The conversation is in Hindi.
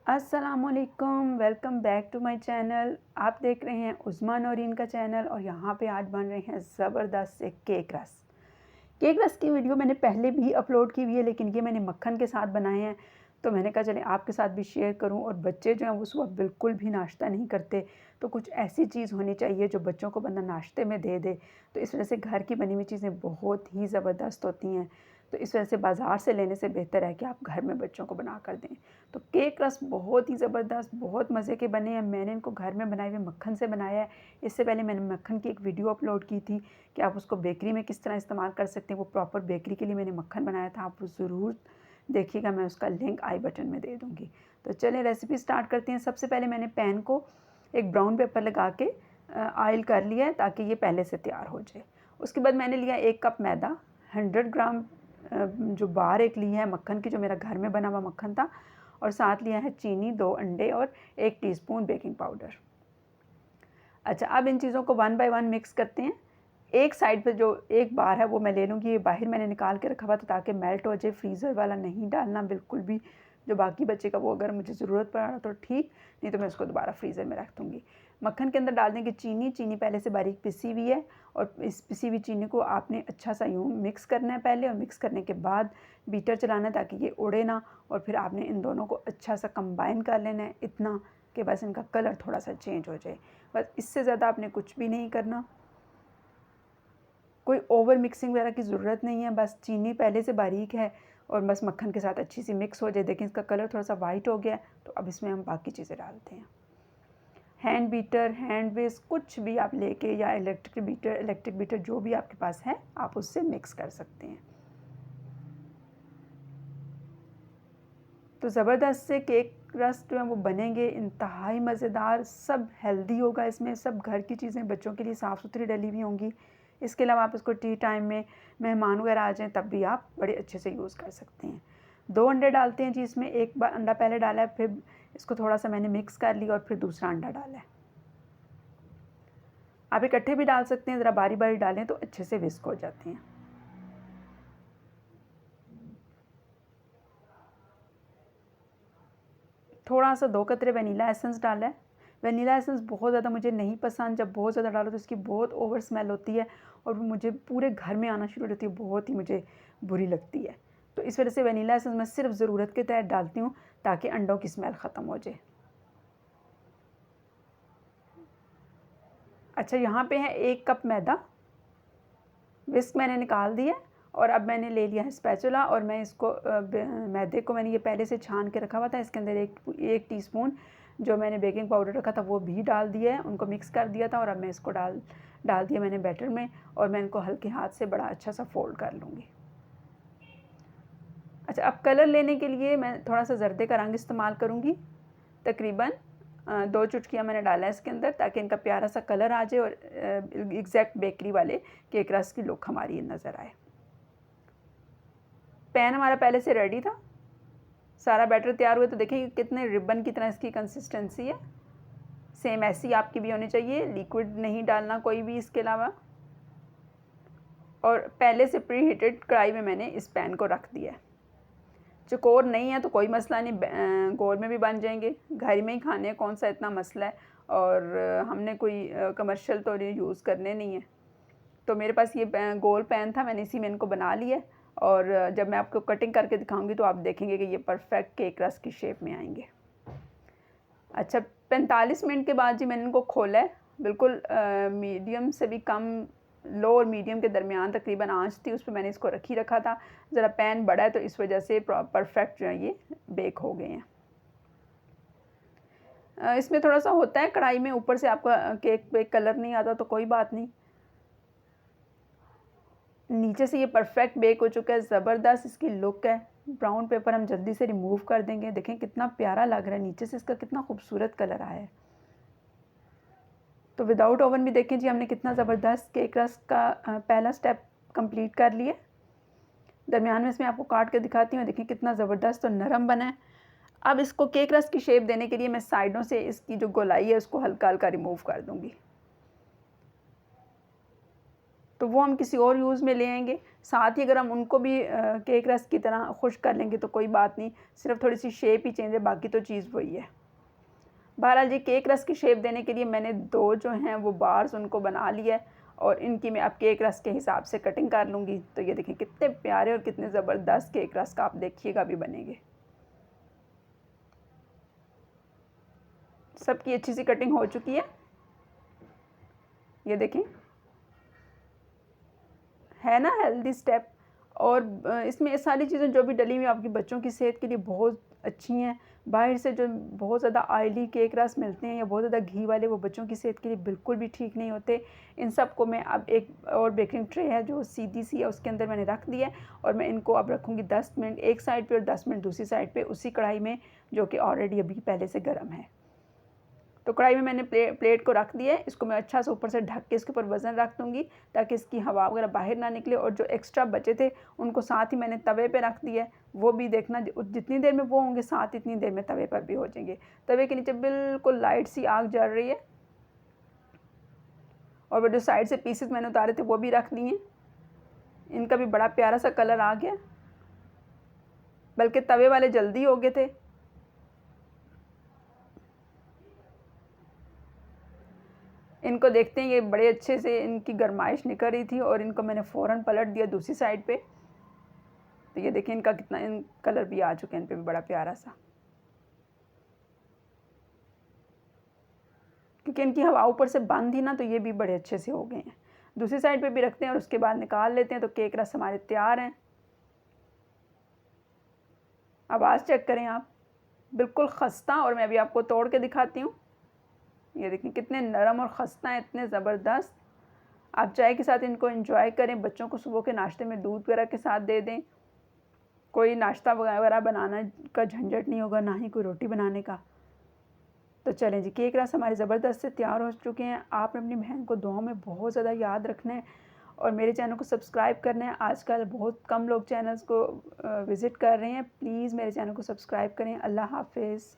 अस्सलामुअलैकुम, welcome back to my channel. आप देख रहे हैं उज़्मा नौरीन का चैनल और यहाँ पे आज बन रहे हैं ज़बरदस्त से केक रस। केक रस की वीडियो मैंने पहले भी अपलोड की हुई है, लेकिन ये मैंने मक्खन के साथ बनाए हैं, तो मैंने कहा चलें आपके साथ भी शेयर करूं। और बच्चे जो हैं वो सुबह बिल्कुल भी नाश्ता नहीं करते, तो कुछ ऐसी चीज़ होनी चाहिए जो बच्चों को बंदा नाश्ते में दे दे। तो इस वजह से घर की बनी हुई चीज़ें बहुत ही ज़बरदस्त होती हैं। तो इस वजह से बाज़ार से लेने से बेहतर है कि आप घर में बच्चों को बना कर दें। तो केक रस बहुत ही ज़बरदस्त, बहुत मज़े के बने हैं। मैंने इनको घर में बनाए हुए मक्खन से बनाया है। इससे पहले मैंने मक्खन की एक वीडियो अपलोड की थी कि आप उसको बेकरी में किस तरह इस्तेमाल कर सकते हैं। वो प्रॉपर बेकरी के लिए मैंने मक्खन बनाया था, आप वो ज़रूर देखिएगा, मैं उसका लिंक आई बटन में दे दूँगी। तो चलिए रेसिपी स्टार्ट करते हैं। सबसे पहले मैंने पैन को एक ब्राउन पेपर लगा के ऑयल कर लिया है ताकि ये पहले से तैयार हो जाए। उसके बाद मैंने लिया 1 कप मैदा, 100 ग्राम जो बार एक ली है मक्खन की, जो मेरा घर में बना हुआ मक्खन था, और साथ लिया है चीनी, 2 अंडे और 1 टीस्पून बेकिंग पाउडर। अच्छा, अब इन चीज़ों को वन बाय वन मिक्स करते हैं। एक साइड पे जो एक बार है वो मैं ले लूँगी, ये बाहर मैंने निकाल के रखा हुआ था ताकि मेल्ट हो जाए। फ्रीज़र वाला नहीं डालना बिल्कुल भी, जो बाकी बचेगा वो अगर मुझे ज़रूरत पड़ा तो ठीक, नहीं तो मैं उसको दोबारा फ्रीज़र में रख दूँगी। मक्खन के अंदर डाल देंगे चीनी। चीनी पहले से बारीक पिसी हुई है, और इस पिसी हुई चीनी को आपने अच्छा सा यूँ मिक्स करना है पहले, और मिक्स करने के बाद बीटर चलाना है ताकि ये उड़े ना, और फिर आपने इन दोनों को अच्छा सा कंबाइन कर लेना है, इतना कि बस इनका कलर थोड़ा सा चेंज हो जाए। बस इससे ज़्यादा आपने कुछ भी नहीं करना, कोई ओवर मिक्सिंग वगैरह की ज़रूरत नहीं है। बस चीनी पहले से बारीक है और बस मक्खन के साथ अच्छी सी मिक्स हो जाए। देखें इसका कलर थोड़ा सा वाइट हो गया है, तो अब इसमें हम बाकी चीज़ें डालते हैं। हैंड बीटर, हैंड विस्क कुछ भी आप लेके, या इलेक्ट्रिक बीटर जो भी आपके पास है आप उससे मिक्स कर सकते हैं। तो ज़बरदस्त से केक रस जो है वो बनेंगे, इंतहाई मज़ेदार, सब हेल्दी होगा इसमें, सब घर की चीज़ें बच्चों के लिए साफ़ सुथरी डली हुई होंगी। इसके अलावा आप इसको टी टाइम में मेहमान वगैरह आ जाएँ तब भी आप बड़े अच्छे से यूज़ कर सकते हैं। 2 अंडे डालते हैं जी इसमें। एक अंडा पहले डाला है, फिर इसको थोड़ा सा मैंने मिक्स कर लिया और फिर दूसरा अंडा डाला है। आप इकट्ठे भी डाल सकते हैं, ज़रा बारी बारी डालें तो अच्छे से विस्क हो जाते हैं। थोड़ा सा 2 कतरे वनीला एसेंस डाला है। वनीला एसेंस बहुत ज़्यादा मुझे नहीं पसंद, जब बहुत ज़्यादा डालो तो इसकी बहुत ओवर स्मेल होती है और वो मुझे पूरे घर में आना शुरू हो जाती है, बहुत ही मुझे बुरी लगती है। तो इस वजह से वनीला एसेंस मैं सिर्फ ज़रूरत के तहत डालती हूँ ताकि अंडों की स्मेल ख़त्म हो जाए। अच्छा, यहाँ पे है 1 कप मैदा, विस्क मैंने निकाल दिया, और अब मैंने ले लिया है स्पैचुला, और मैं इसको मैदे को मैंने ये पहले से छान के रखा हुआ था, इसके अंदर एक टीस्पून जो मैंने बेकिंग पाउडर रखा था वो भी डाल दिया है, उनको मिक्स कर दिया था, और अब मैं इसको डाल दिया मैंने बैटर में, और मैं इनको हल्के हाथ से बड़ा अच्छा सा फोल्ड कर लूँगी। अच्छा, अब कलर लेने के लिए मैं थोड़ा सा जर्दे का रंग इस्तेमाल करूँगी। तकरीबन 2 चुटकियाँ मैंने डाला है इसके अंदर ताकि इनका प्यारा सा कलर आ जाए और एग्जैक्ट बेकरी वाले केक रस की लुक हमारी नज़र आए। पैन हमारा पहले से रेडी था, सारा बैटर तैयार हुआ, तो देखिए कितने रिबन की तरह इसकी कंसिस्टेंसी है। सेम ऐसी आपकी भी होनी चाहिए, लिक्विड नहीं डालना कोई भी इसके अलावा। और पहले से प्री हीटेड कढ़ाई में मैंने इस पैन को रख दिया है। चकोर नहीं है तो कोई मसला नहीं, गोल में भी बन जाएंगे, घर में ही खाने हैं, कौन सा इतना मसला है, और हमने कोई कमर्शियल तो यूज़ करने नहीं है। तो मेरे पास ये गोल पैन था, मैंने इसी में इनको बना लिया, और जब मैं आपको कटिंग करके दिखाऊंगी तो आप देखेंगे कि ये परफेक्ट केक रस की शेप में आएंगे। अच्छा, 45 मिनट के बाद जी मैंने इनको खोला है, बिल्कुल मीडियम से भी कम, लो और मीडियम के दरमियान तकरीबन आंच थी, उस पर मैंने इसको रखा था। ज़रा पैन बड़ा है तो इस वजह से परफेक्ट जो है ये बेक हो गए हैं। इसमें थोड़ा सा होता है कढ़ाई में, ऊपर से आपका केक पे कलर नहीं आता तो कोई बात नहीं, नीचे से ये परफेक्ट बेक हो चुका है, ज़बरदस्त इसकी लुक है। ब्राउन पेपर हम जल्दी से रिमूव कर देंगे, देखें कितना प्यारा लग रहा है, नीचे से इसका कितना खूबसूरत कलर आया है। तो विदाउट ओवन भी देखें जी हमने कितना ज़बरदस्त केक रस का पहला स्टेप कंप्लीट कर लिया। दरमियान में इसमें आपको काट के दिखाती हूँ, देखिए कितना ज़बरदस्त और नरम बना है। अब इसको केक रस की शेप देने के लिए मैं साइडों से इसकी जो गोलाई है उसको हल्का हल्का रिमूव कर दूँगी। तो वो हम किसी और यूज़ में ले आएंगे। साथ ही अगर हम उनको भी केक रस की तरह खुश कर लेंगे तो कोई बात नहीं, सिर्फ थोड़ी सी शेप ही चेंज है, बाकी तो चीज़ वही है। बहरहाल जी केक रस की शेप देने के लिए मैंने 2 जो हैं वो बार्स उनको बना लिया है और इनकी मैं अब केक रस के हिसाब से कटिंग कर लूँगी। तो ये देखें कितने प्यारे और कितने ज़बरदस्त केक रस का आप देखिएगा अभी बनेंगे। सबकी अच्छी सी कटिंग हो चुकी है, ये देखें, है ना हेल्दी स्टेप। और इसमें सारी चीज़ें जो भी डली हुई आपकी बच्चों की सेहत के लिए बहुत अच्छी हैं। बाहर से जो बहुत ज़्यादा ऑयली केक रस मिलते हैं या बहुत ज़्यादा घी वाले, वो बच्चों की सेहत के लिए बिल्कुल भी ठीक नहीं होते। इन सब को मैं अब एक और बेकिंग ट्रे है जो सीधी सी है उसके अंदर मैंने रख दिया है और मैं इनको अब रखूँगी 10 मिनट एक साइड पे और 10 मिनट दूसरी साइड पे उसी कढ़ाई में जो कि ऑलरेडी अभी पहले से गर्म है। तो कढ़ाई में मैंने प्लेट को रख दिया है। इसको मैं अच्छा से ऊपर से ढक के इसके ऊपर वज़न रख दूँगी ताकि इसकी हवा वगैरह बाहर ना निकले। और जो एक्स्ट्रा बचे थे उनको साथ ही मैंने तवे पे रख दिया है। वो भी देखना जितनी देर में वो होंगे साथ इतनी देर में तवे पर भी हो जाएंगे। तवे के नीचे बिल्कुल लाइट सी आग जल रही है और वो जो साइड से पीसेस मैंने उतारे थे वो भी रख दिए। इनका भी बड़ा प्यारा सा कलर आ गया, बल्कि तवे वाले जल्दी हो गए थे। इनको देखते हैं ये बड़े अच्छे से इनकी गरमाइश निकल रही थी और इनको मैंने फ़ौरन पलट दिया दूसरी साइड पे। तो ये देखिए इनका कितना कलर भी आ चुके हैं, इन पे भी बड़ा प्यारा सा, क्योंकि इनकी हवा ऊपर से बंद थी ना तो ये भी बड़े अच्छे से हो गए हैं। दूसरी साइड पे भी रखते हैं और उसके बाद निकाल लेते हैं। तो केक रस हमारे तैयार हैं। आवाज़ चेक करें आप, बिल्कुल खस्ता। और मैं अभी आपको तोड़ के दिखाती हूँ। ये देखिए कितने नरम और खस्ता हैं, इतने ज़बरदस्त। आप चाय के साथ इनको एंजॉय करें। बच्चों को सुबह के नाश्ते में दूध वगैरह के साथ दे दें। कोई नाश्ता वगैरह बनाना का झंझट नहीं होगा, ना ही कोई रोटी बनाने का। तो चलें जी, केक रस हमारे ज़बरदस्त से तैयार हो चुके हैं। आपने अपनी बहन को दुआ में बहुत ज़्यादा याद रखना है और मेरे चैनल को सब्सक्राइब करना है। आजकल बहुत कम लोग चैनल्स को विज़िट कर रहे हैं। प्लीज़ मेरे चैनल को सब्सक्राइब करें। अल्लाह हाफ़िज़।